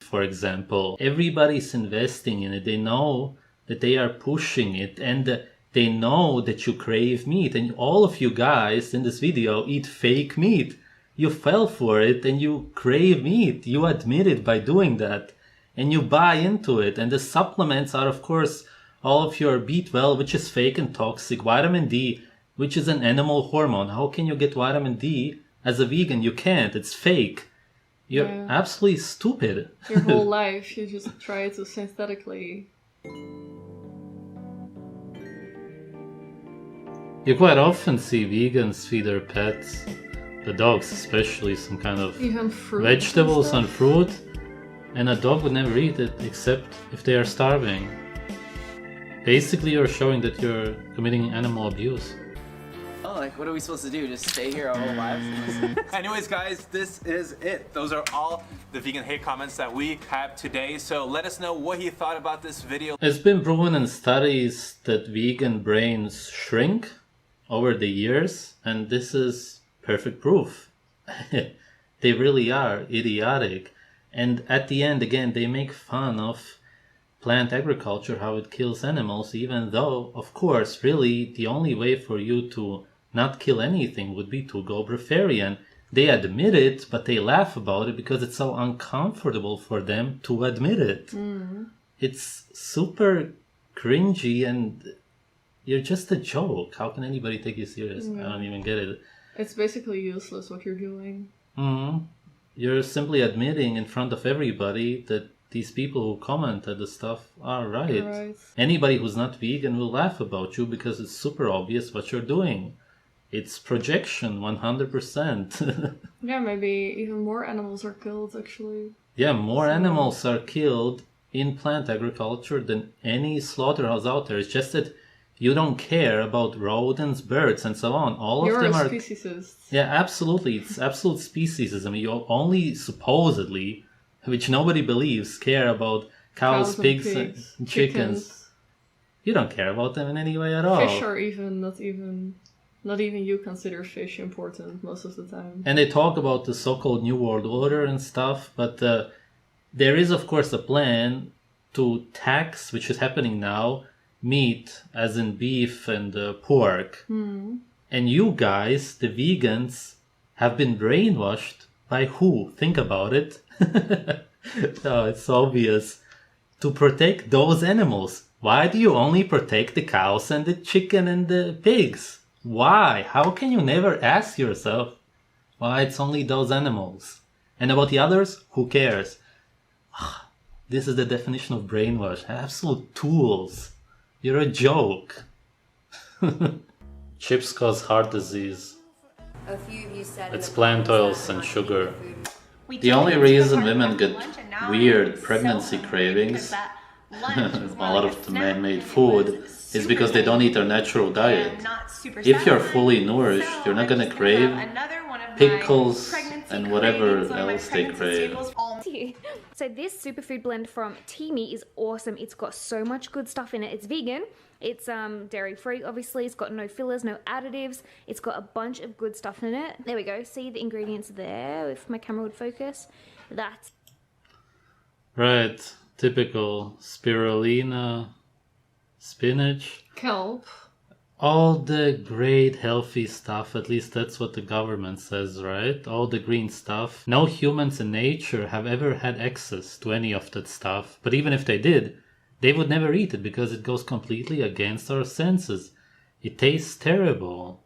for example. Everybody's investing in it. They know that they are pushing it, and they know that you crave meat. And all of you guys in this video eat fake meat. You fell for it and you crave meat. You admit it by doing that. And you buy into it. And the supplements are, of course, all of your B12, which is fake and toxic, vitamin D, which is an animal hormone. How can you get vitamin D as a vegan? You can't. It's fake. You're absolutely stupid. Your whole life, you just try to synthetically. You quite often see vegans feed their pets, the dogs especially, some kind of Even fruit vegetables and fruit, and a dog would never eat it except if they are starving. Basically, you're showing that you're committing animal abuse. Oh, like, what are we supposed to do? Just stay here our whole lives? Anyways, guys, this is it. Those are all the vegan hate comments that we have today. So let us know what you thought about this video. It's been proven in studies that vegan brains shrink over the years, and this is perfect proof. They really are idiotic. And at the end, again, they make fun of plant agriculture, how it kills animals, even though, of course, really the only way for you to not kill anything would be to go breatharian. They admit it, but they laugh about it because it's so uncomfortable for them to admit it. It's super cringy, and you're just a joke. How can anybody take you serious? I don't even get it. It's basically useless what you're doing. You're simply admitting in front of everybody that these people who commented the stuff are right. Anybody who's not vegan will laugh about you because it's super obvious what you're doing. It's projection, 100%. Yeah, maybe even more animals are killed, actually. Yeah, more animals are killed in plant agriculture than any slaughterhouse out there. It's just that you don't care about rodents, birds, and so on. All of them are... You're a speciesist. Yeah, absolutely. It's absolute speciesism. You only supposedly, which nobody believes, care about cows, pigs, and chickens. You don't care about them in any way at all. Fish are not even you consider fish important most of the time. And they talk about the so-called New World Order and stuff, but there is, of course, a plan to tax, which is happening now, meat, as in beef and pork. And you guys, the vegans, have been brainwashed by who? Think about it. Oh, it's obvious. To protect those animals. Why do you only protect the cows and the chicken and the pigs? Why? How can you never ask yourself why it's only those animals? And about the others, who cares? This is the definition of brainwash. Absolute tools. You're a joke. Chips cause heart disease. A few of you said It's plant oils and sugar. The only reason women get weird pregnancy cravings, a lot of the man-made food, is because they don't eat their natural diet. If you're fully nourished, you're not gonna crave pickles and whatever else they crave. So this superfood blend from Teamy is awesome. It's got so much good stuff in it. It's vegan. It's dairy free, obviously. It's got no fillers, no additives. It's got a bunch of good stuff in it. There we go. See the ingredients there, if my camera would focus. That's right. Typical spirulina, spinach, kelp. All the great healthy stuff, at least that's what the government says, right? All the green stuff. No humans in nature have ever had access to any of that stuff. But even if they did, they would never eat it because it goes completely against our senses. It tastes terrible.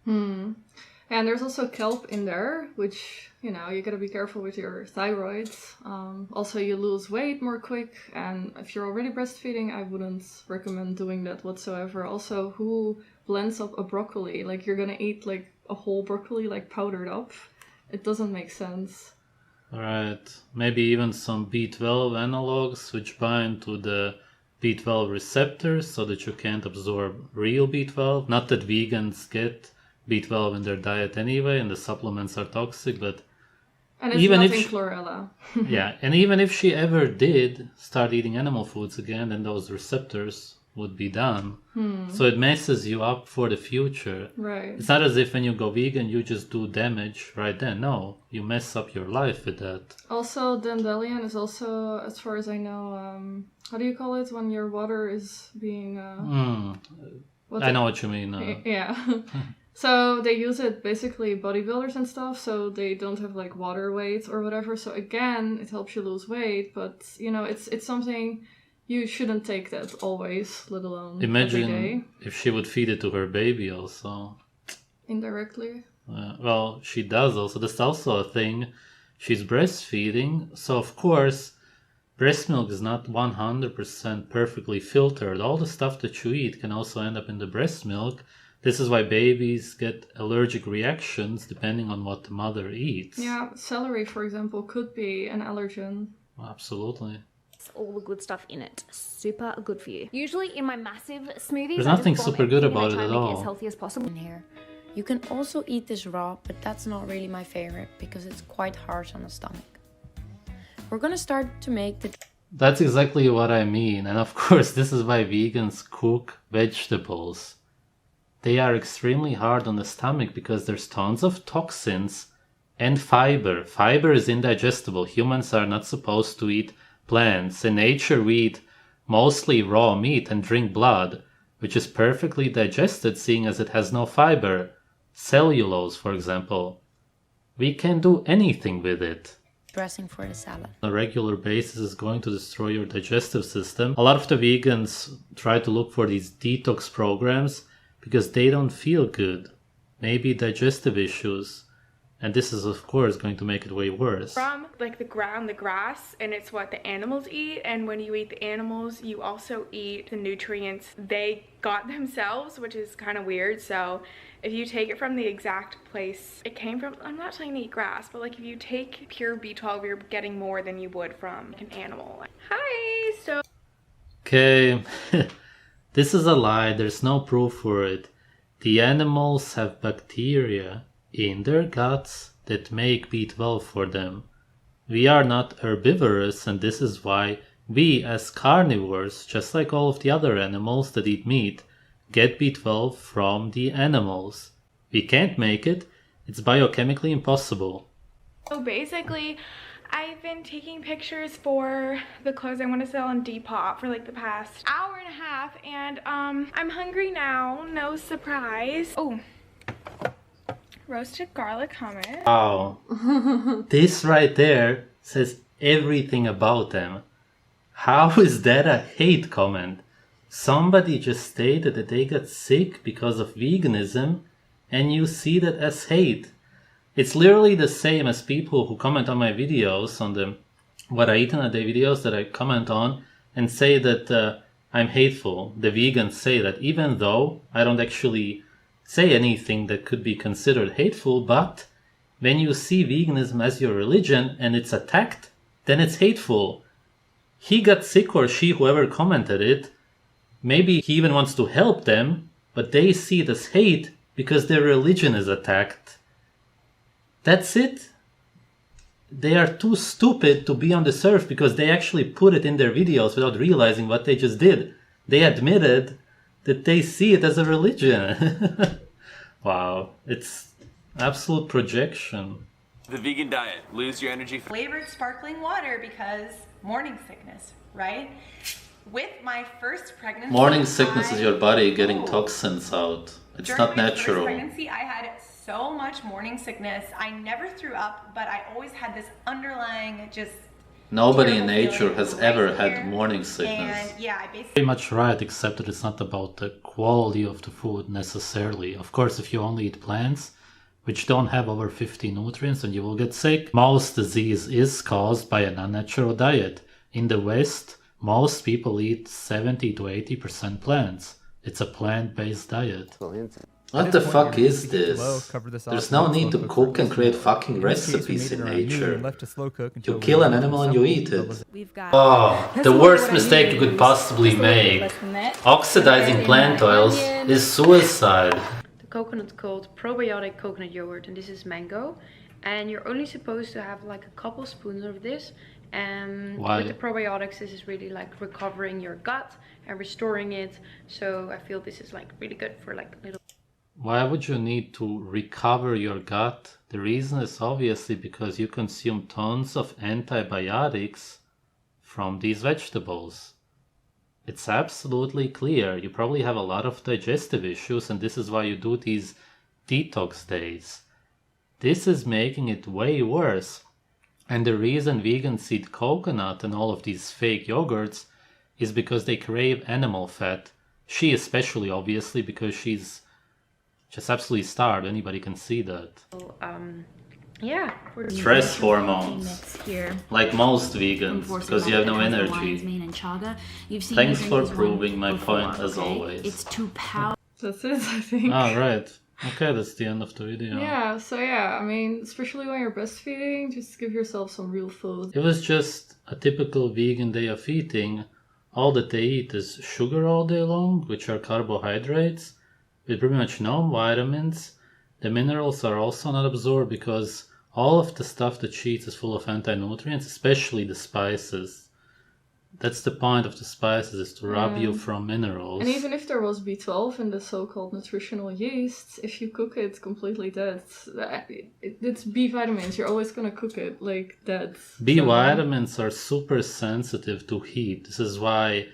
And there's also kelp in there, which, you know, you gotta be careful with your thyroid. Also, you lose weight more quick, and if you're already breastfeeding, I wouldn't recommend doing that whatsoever. Also, who blends up a broccoli? Like, you're gonna eat, like, a whole broccoli, like, powdered up? It doesn't make sense. Alright, maybe even some B12 analogs which bind to the B12 receptors so that you can't absorb real B12. Not that vegans get B12 in their diet anyway, and the supplements are toxic, but and it's even nothing if chlorella. Yeah, and even if she ever did start eating animal foods again, then those receptors would be done. So it messes you up for the future. Right. It's not as if when you go vegan, you just do damage right then. No, you mess up your life with that. Also, dandelion is also, as far as I know, how do you call it when your water is being... I know what you mean. Yeah. So they use it basically bodybuilders and stuff, so they don't have like water weight or whatever. So again, it helps you lose weight, but you know, it's something you shouldn't take that always, let alone every day. Imagine if she would feed it to her baby also. Indirectly. Well, she does also. That's also a thing. She's breastfeeding, so of course, breast milk is not 100% perfectly filtered. All the stuff that you eat can also end up in the breast milk. This is why babies get allergic reactions depending on what the mother eats. Yeah, celery, for example, could be an allergen. Absolutely. All the good stuff in it. Super good for you. Usually in my massive smoothies, There's I nothing just bomb super good everything and I about try it and at make it all. as healthy as possible. In here. You can also eat this raw, but that's not really my favorite because it's quite harsh on the stomach. We're gonna start to make the... That's exactly what I mean. And of course, this is why vegans cook vegetables. They are extremely hard on the stomach because there's tons of toxins and fiber. Fiber is indigestible. Humans are not supposed to eat plants. In nature, we eat mostly raw meat and drink blood, which is perfectly digested seeing as it has no fiber. Cellulose, for example. We can do anything with it. dressing for the salad. On a regular basis is going to destroy your digestive system. A lot of the vegans try to look for these detox programs because they don't feel good. Maybe digestive issues. And this is of course going to make it way worse. From like the ground, the grass, and it's what the animals eat. And when you eat the animals, you also eat the nutrients they got themselves, which is kind of weird. So if you take it from the exact place it came from, I'm not saying to eat grass, but like if you take pure B12, you're getting more than you would from an animal. Hi, so... Okay, this is a lie, there's no proof for it. The animals have bacteria in their guts that make B12 for them. We are not herbivorous, and this is why we as carnivores, just like all of the other animals that eat meat, get B12 from the animals. We can't make it, it's biochemically impossible. So basically, I've been taking pictures for the clothes I want to sell on Depop for like the past hour and a half, and I'm hungry now, no surprise. Oh, roasted garlic hummus. Wow. This right there says everything about them. How is that a hate comment? Somebody just stated that they got sick because of veganism, and you see that as hate. It's literally the same as people who comment on my videos, on the what I eat in a day videos that I comment on, and say that I'm hateful. The vegans say that, even though I don't actually say anything that could be considered hateful, but when you see veganism as your religion and it's attacked, then it's hateful. He got sick, or she, whoever commented it, maybe he even wants to help them, but they see it as hate because their religion is attacked. That's it. They are too stupid to be on this earth because they actually put it in their videos without realizing what they just did. They admitted that they see it as a religion. Wow, it's absolute projection. The vegan diet, lose your energy. Flavored sparkling water because morning sickness, right? With my first pregnancy, Morning sickness is your body getting toxins out. It's during not my natural. First pregnancy, I had so much morning sickness. I never threw up, but I always had this underlying just Nobody in terrible nature feeling has right ever here. had morning sickness. And yeah, I basically Pretty much right, except that it's not about the quality of the food necessarily. Of course, if you only eat plants, which don't have over 50 nutrients, then you will get sick. Most disease is caused by an unnatural diet. In the West, most people eat 70 to 80% plants. It's a plant-based diet. What the fuck is this? There's no need to cook and create fucking recipes in nature. You kill an animal and you eat it. Oh, the worst mistake you could possibly make. Oxidizing plant oils is suicide. The coconut called probiotic coconut yogurt, and this is mango. And you're only supposed to have like a couple spoons of this, Why? With the probiotics, this is really like recovering your gut and restoring it. So I feel this is like really good for like little. Why would you need to recover your gut? The reason is obviously because you consume tons of antibiotics from these vegetables. It's absolutely clear. You probably have a lot of digestive issues, and this is why you do these detox days. This is making it way worse. And the reason vegans eat coconut and all of these fake yogurts is because they crave animal fat. She especially, obviously, because she's just absolutely starved. Anybody can see that. Yeah. Stress hormones. Here. Like most vegans, because you have no energy. Thanks for proving my point as always. It's too powerful. That's it, I think. Ah, right. Okay, that's the end of the video. Yeah, so yeah, I mean, especially when you're breastfeeding, just give yourself some real food. It was just a typical vegan day of eating. All that they eat is sugar all day long, which are carbohydrates, with pretty much no vitamins. The minerals are also not absorbed because all of the stuff that she eats is full of anti-nutrients, especially the spices. That's the point of the spices, is to rob you from minerals. And even if there was B12 in the so-called nutritional yeast, if you cook it completely dead, it's B vitamins, you're always gonna cook it like dead. B vitamins are super sensitive to heat. This is why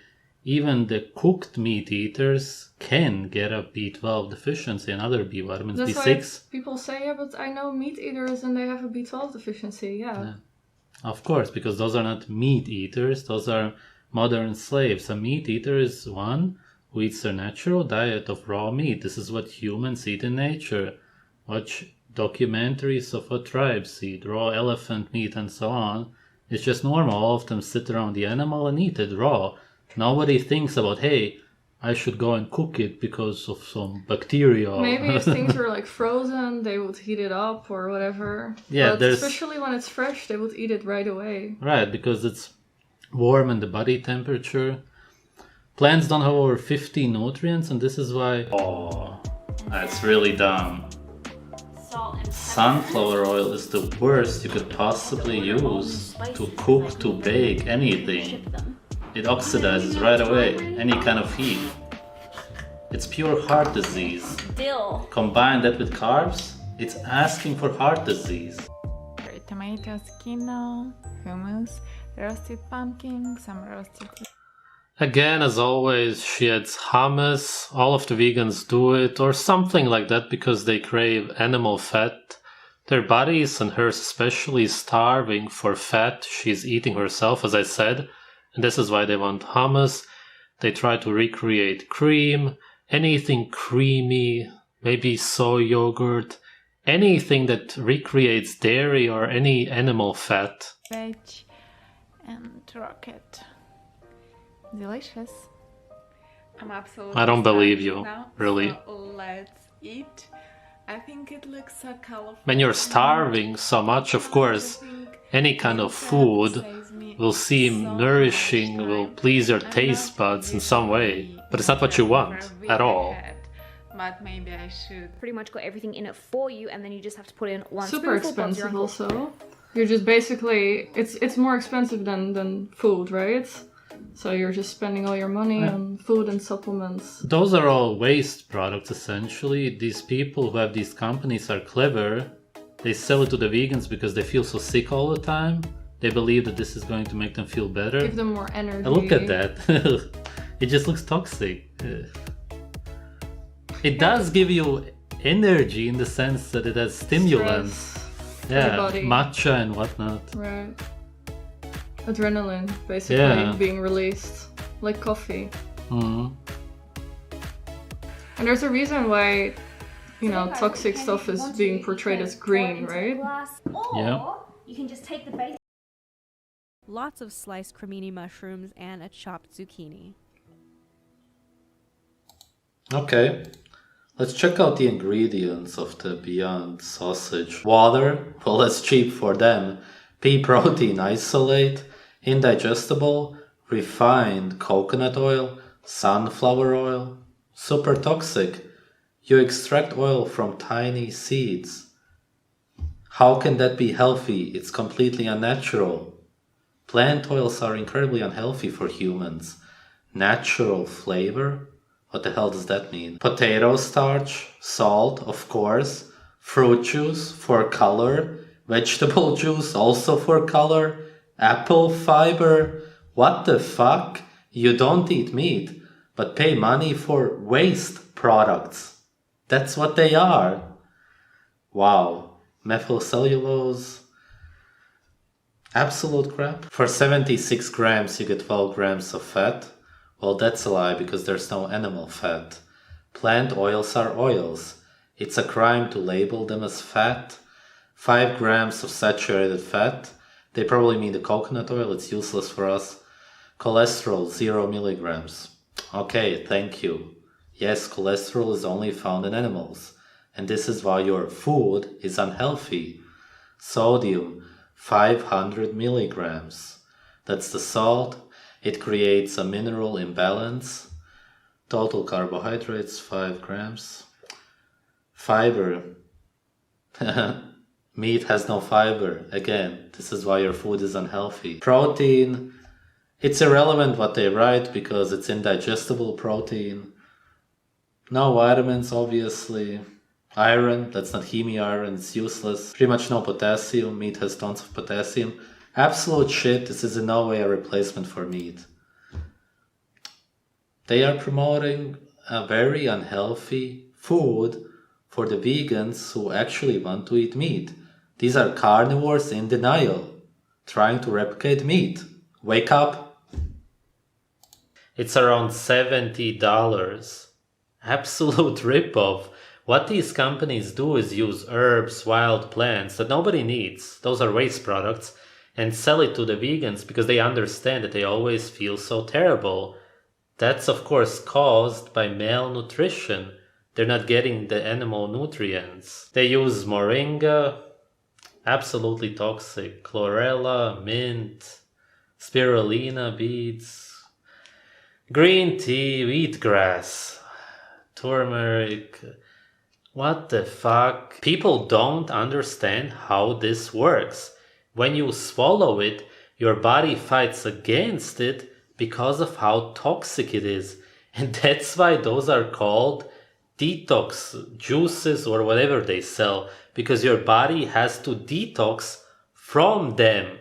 even the cooked meat eaters can get a B12 deficiency and other B vitamins, That's B6. why people say, yeah, but I know meat eaters and they have a B12 deficiency, yeah. Of course, because those are not meat eaters, those are modern slaves. A meat eater is one who eats their natural diet of raw meat. This is what humans eat in nature. Watch documentaries of what tribes eat, raw elephant meat and so on. It's just normal. All of them sit around the animal and eat it raw. Nobody thinks about, hey, I should go and cook it because of some bacteria. Maybe if things were like frozen, they would heat it up or whatever. Yeah, but especially when it's fresh, they would eat it right away. Right, because it's warm in the body temperature. Plants don't have over 50 nutrients, and this is why... Oh, that's really dumb. Sunflower oil is the worst you could possibly use to cook, to bake, anything. It oxidizes right away, any kind of heat. It's pure heart disease. Combine that with carbs, it's asking for heart disease. Tomatoes, quinoa, hummus, roasted pumpkin, some roasted... Again, as always, she adds hummus. All of the vegans do it, or something like that, because they crave animal fat. Their bodies, and hers especially, starving for fat. She's eating herself, as I said. And this is why they want hummus. They try to recreate cream, anything creamy, maybe soy yogurt, anything that recreates dairy or any animal fat. Veg and rocket. Delicious. I'm absolutely. I don't believe you, now, really. So let's eat. I think it looks so colorful. When you're starving so much, of course, any kind of food will seem nourishing, will please your taste buds in some way, but it's not what you want at all. But maybe I should. Pretty much got everything in it for you, and then you just have to put in one Super spoonful. expensive also. You're just basically, it's more expensive than food, right? So you're just spending all your money on food and supplements. Those are all waste products, essentially. These people who have these companies are clever. They sell it to the vegans because they feel so sick all the time. They believe that this is going to make them feel better. Give them more energy. And look at that. It just looks toxic. It does give you energy in the sense that it has stimulants. Yeah, matcha and whatnot. Right. Adrenaline, basically, being released. Like coffee. Mm-hmm. And there's a reason why, you know, toxic stuff is being portrayed as green, right? Yeah. You can just take the base. Lots of sliced cremini mushrooms and a chopped zucchini. Okay, let's check out the ingredients of the Beyond sausage. Water, well, that's cheap for them. Pea protein isolate, indigestible, refined coconut oil, sunflower oil, super toxic. You extract oil from tiny seeds. How can that be healthy? It's completely unnatural. Plant oils are incredibly unhealthy for humans. Natural flavor? What the hell does that mean? Potato starch, salt, of course, fruit juice for color, vegetable juice also for color, apple fiber. What the fuck? You don't eat meat, but pay money for waste products. That's what they are. Wow. Methylcellulose. Absolute crap. For 76 grams you get 12 grams of fat. Well, that's a lie because there's no animal fat. Plant oils are oils. It's a crime to label them as fat. 5 grams of saturated fat. They probably mean the coconut oil, it's useless for us. Cholesterol, 0 milligrams. Okay, thank you. Yes, cholesterol is only found in animals. And this is why your food is unhealthy. Sodium, 500 milligrams. That's the salt. It creates a mineral imbalance. Total carbohydrates, 5 grams. Fiber. Meat has no fiber. Again, this is why your food is unhealthy. Protein. It's irrelevant what they write because it's indigestible protein. No vitamins, obviously. Iron, that's not heme iron, it's useless. Pretty much no potassium. Meat has tons of potassium. Absolute shit. This is in no way a replacement for meat. They are promoting a very unhealthy food for the vegans who actually want to eat meat. These are carnivores in denial, trying to replicate meat. Wake up. It's around $70. Absolute ripoff. What these companies do is use herbs, wild plants that nobody needs, those are waste products, and sell it to the vegans because they understand that they always feel so terrible. That's of course caused by malnutrition. They're not getting the animal nutrients. They use moringa, absolutely toxic, chlorella, mint, spirulina beads, green tea, wheatgrass, turmeric. What the fuck? People don't understand how this works. When you swallow it, your body fights against it because of how toxic it is. And that's why those are called detox juices or whatever they sell. Because your body has to detox from them.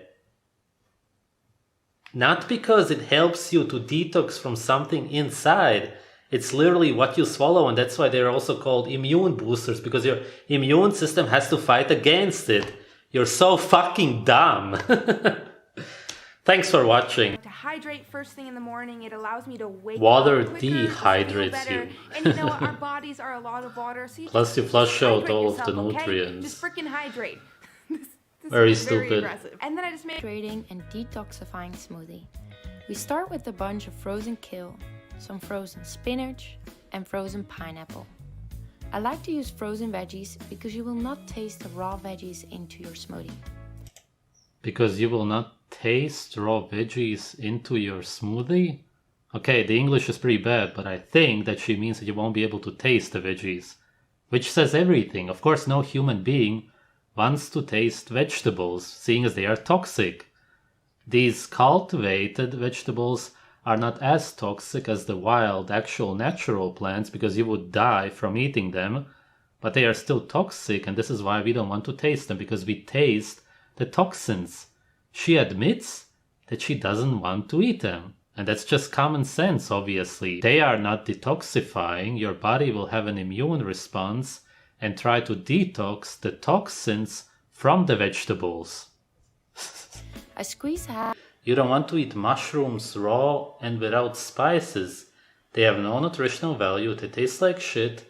Not because it helps you to detox from something inside. It's literally what you swallow, and that's why they're also called immune boosters, because your immune system has to fight against it. You're so fucking dumb. Thanks for watching. To hydrate first thing in the morning, it allows me to wake Water up quicker, dehydrates feel better. you. And you know what? Our bodies are a lot of water, so you Plus you just flush out hydrate all of yourself, the okay? nutrients. Just freaking hydrate. This Very is stupid. Very aggressive. And then I just made Hydrating and detoxifying smoothie. We start with a bunch of frozen kale, some frozen spinach, and frozen pineapple. I like to use frozen veggies because you will not taste the raw veggies into your smoothie. Because you will not taste raw veggies into your smoothie? Okay, the English is pretty bad, but I think that she means that you won't be able to taste the veggies. Which says everything. Of course, no human being wants to taste vegetables, seeing as they are toxic. These cultivated vegetables are not as toxic as the wild, actual natural plants because you would die from eating them, but they are still toxic, and this is why we don't want to taste them, because we taste the toxins. She admits that she doesn't want to eat them, and that's just common sense, obviously. They are not detoxifying. Your body will have an immune response and try to detox the toxins from the vegetables. I squeeze half. You don't want to eat mushrooms raw and without spices. They have no nutritional value, they taste like shit.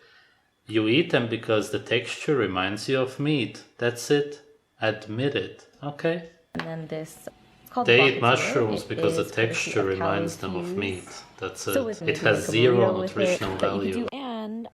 You eat them because the texture reminds you of meat. That's it. Admit it. Okay? And then this, it's called They bucket eat mushrooms cereal. It because the is courtesy texture of reminds calories them of used. meat. That's it. So with It maybe has like a zero burrito with it, nutritional but you could value. do